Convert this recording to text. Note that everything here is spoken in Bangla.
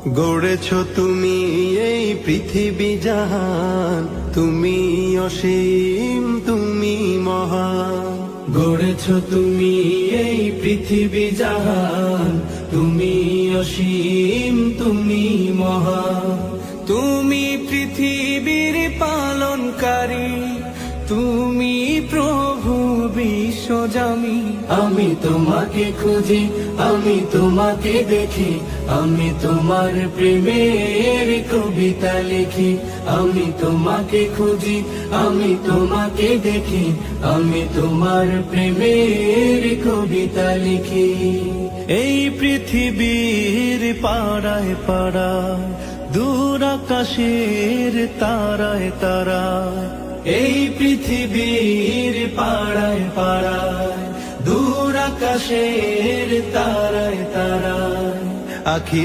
গড়েছ তুমি এই পৃথিবী জাহান, তুমি অসীম, তুমি মহান। গড়েছ তুমি এই পৃথিবী জাহান, তুমি অসীম, তুমি মহান। তুমি পৃথিবীর পালনকারী, তুমি প্রভু বিশ্বজামি। আমি তোমাকে খুঁজি, আমি তোমাকে দেখি, আমি তোমার প্রেমের কবিতা লিখি। আমি তোমাকে খুঁজি, আমি তোমাকে দেখি, আমি তোমার প্রেমের কবিতা লিখি। এই পৃথিবীর পাড়ায় পাড়ায়, দূর আকাশের তারায় তারায়, এই পৃথিবীর পাড়ায় পাড়ায়, দূর আকাশের তারায় তারায়, আখি